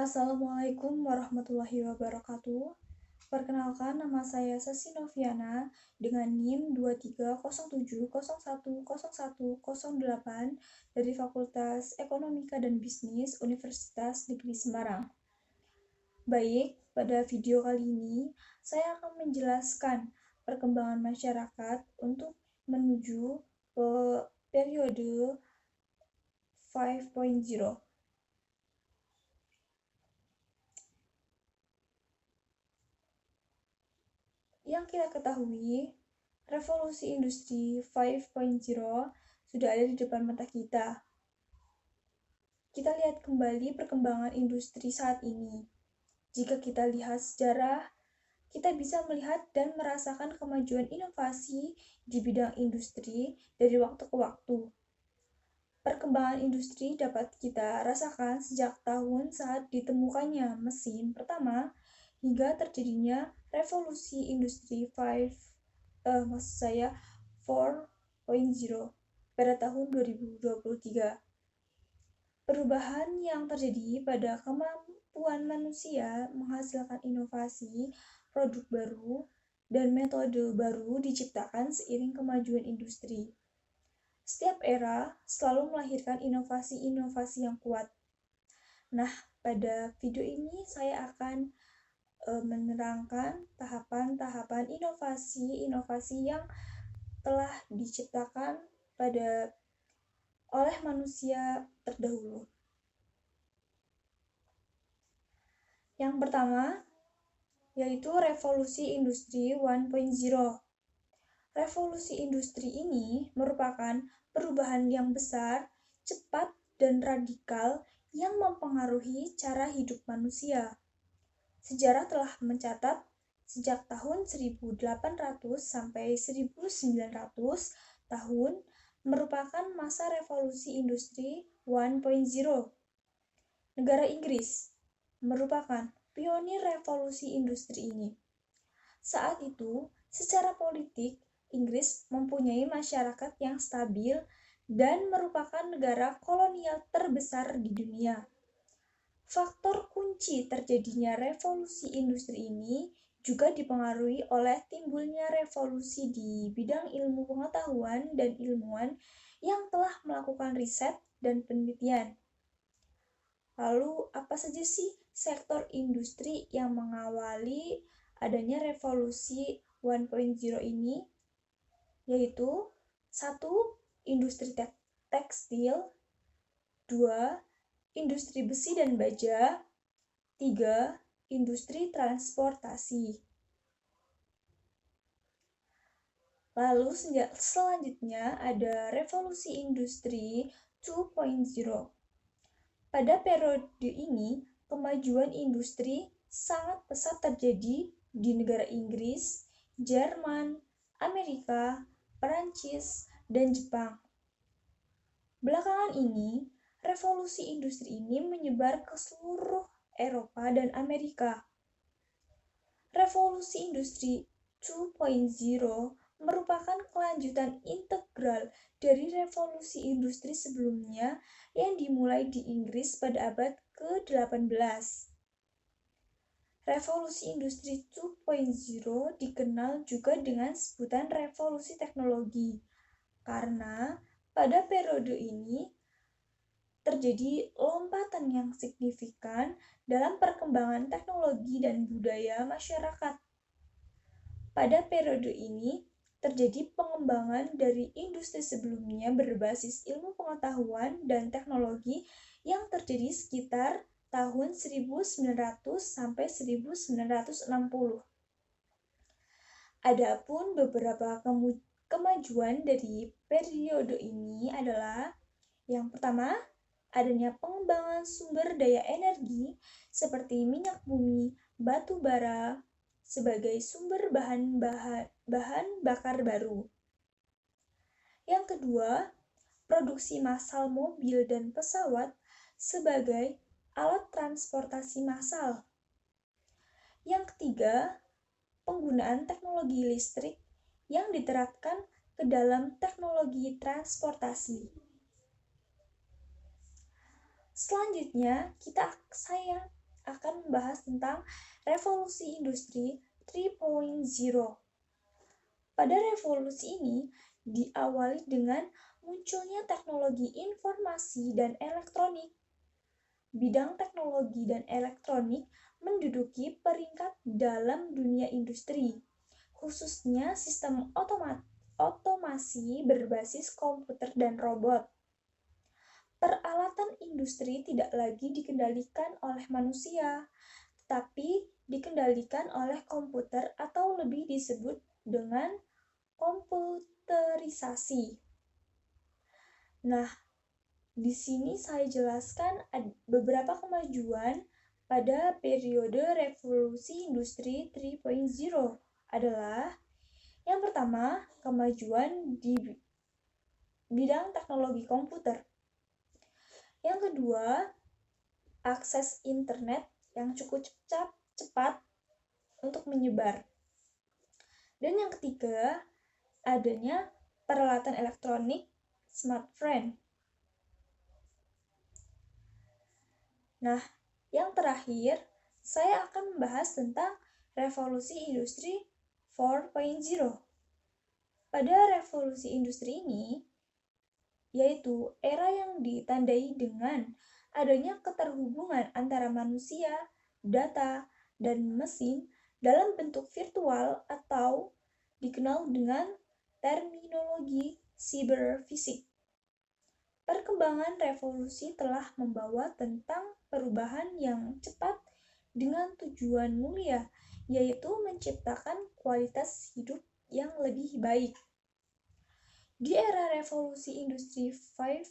Assalamualaikum warahmatullahi wabarakatuh. Perkenalkan, nama saya Sesi Noviana dengan NIM 2307010108 dari Fakultas Ekonomika dan Bisnis Universitas Negeri Semarang. Baik, pada video kali ini saya akan menjelaskan perkembangan masyarakat untuk menuju ke periode 5.0. Yang kita ketahui, revolusi industri 5.0 sudah ada di depan mata kita. Kita lihat kembali perkembangan industri saat ini. Jika kita lihat sejarah, kita bisa melihat dan merasakan kemajuan inovasi di bidang industri dari waktu ke waktu. Perkembangan industri dapat kita rasakan sejak tahun saat ditemukannya mesin pertama hingga terjadinya revolusi industri 4.0 pada tahun 2023. Perubahan yang terjadi pada kemampuan manusia menghasilkan inovasi, produk baru, dan metode baru diciptakan seiring kemajuan industri. Setiap era selalu melahirkan inovasi-inovasi yang kuat. Nah, pada video ini saya akan menerangkan tahapan-tahapan inovasi-inovasi yang telah diciptakan oleh manusia terdahulu. Yang pertama yaitu revolusi industri 1.0. Revolusi industri ini merupakan perubahan yang besar, cepat, dan radikal yang mempengaruhi cara hidup manusia. Sejarah telah mencatat sejak tahun 1800 sampai 1900 tahun merupakan masa revolusi industri 1.0. Negara Inggris merupakan pionir revolusi industri ini. Saat itu, secara politik, Inggris mempunyai masyarakat yang stabil dan merupakan negara kolonial terbesar di dunia. Faktor kunci terjadinya revolusi industri ini juga dipengaruhi oleh timbulnya revolusi di bidang ilmu pengetahuan dan ilmuwan yang telah melakukan riset dan penelitian. Lalu, apa saja sih sektor industri yang mengawali adanya revolusi 1.0 ini? Yaitu 1. Industri tekstil, 2. Industri besi dan baja, 3. Industri transportasi. Lalu selanjutnya ada revolusi industri 2.0. Pada periode ini, kemajuan industri sangat pesat terjadi di negara Inggris, Jerman, Amerika, Perancis, dan Jepang. Belakangan ini, revolusi industri ini menyebar ke seluruh Eropa dan Amerika. Revolusi industri 2.0 merupakan kelanjutan integral dari revolusi industri sebelumnya yang dimulai di Inggris pada abad ke-18. Revolusi industri 2.0 dikenal juga dengan sebutan revolusi teknologi, karena pada periode ini terjadi lompatan yang signifikan dalam perkembangan teknologi dan budaya masyarakat. Pada periode ini, terjadi pengembangan dari industri sebelumnya berbasis ilmu pengetahuan dan teknologi yang terjadi sekitar tahun 1900 sampai 1960. Adapun beberapa kemajuan dari periode ini adalah yang pertama, adanya pengembangan sumber daya energi seperti minyak bumi, batu bara sebagai sumber bahan bakar baru. Yang kedua, produksi massal mobil dan pesawat sebagai alat transportasi massal. Yang ketiga, penggunaan teknologi listrik yang diterapkan ke dalam teknologi transportasi. Selanjutnya, saya akan membahas tentang revolusi industri 3.0. Pada revolusi ini diawali dengan munculnya teknologi informasi dan elektronik. Bidang teknologi dan elektronik menduduki peringkat dalam dunia industri, khususnya sistem otomasi berbasis komputer dan robot. Peralatan industri tidak lagi dikendalikan oleh manusia, tetapi dikendalikan oleh komputer atau lebih disebut dengan komputerisasi. Nah, di sini saya jelaskan beberapa kemajuan pada periode revolusi industri 3.0 adalah yang pertama, kemajuan di bidang teknologi komputer. Yang kedua, akses internet yang cukup cepat untuk menyebar. Dan yang ketiga, adanya peralatan elektronik smartphone. Nah, yang terakhir, saya akan membahas tentang revolusi industri 4.0. Pada revolusi industri ini, yaitu era yang ditandai dengan adanya keterhubungan antara manusia, data, dan mesin dalam bentuk virtual atau dikenal dengan terminologi cyberfisik. Perkembangan revolusi telah membawa tentang perubahan yang cepat dengan tujuan mulia, yaitu menciptakan kualitas hidup yang lebih baik. Di era revolusi industri 4.0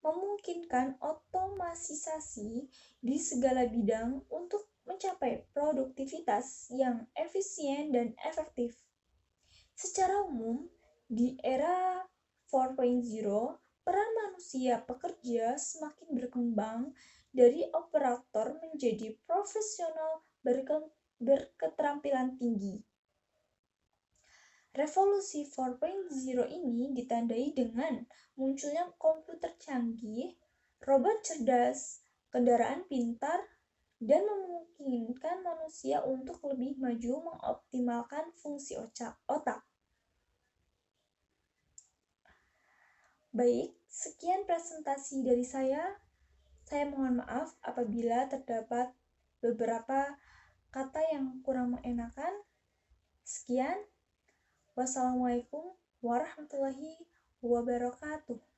memungkinkan otomatisasi di segala bidang untuk mencapai produktivitas yang efisien dan efektif. Secara umum, di era 4.0, peran manusia pekerja semakin berkembang dari operator menjadi profesional berketerampilan tinggi. Revolusi 4.0 ini ditandai dengan munculnya komputer canggih, robot cerdas, kendaraan pintar, dan memungkinkan manusia untuk lebih maju mengoptimalkan fungsi otak. Baik, sekian presentasi dari saya. Saya mohon maaf apabila terdapat beberapa kata yang kurang mengenakan. Sekian. Wassalamualaikum warahmatullahi wabarakatuh.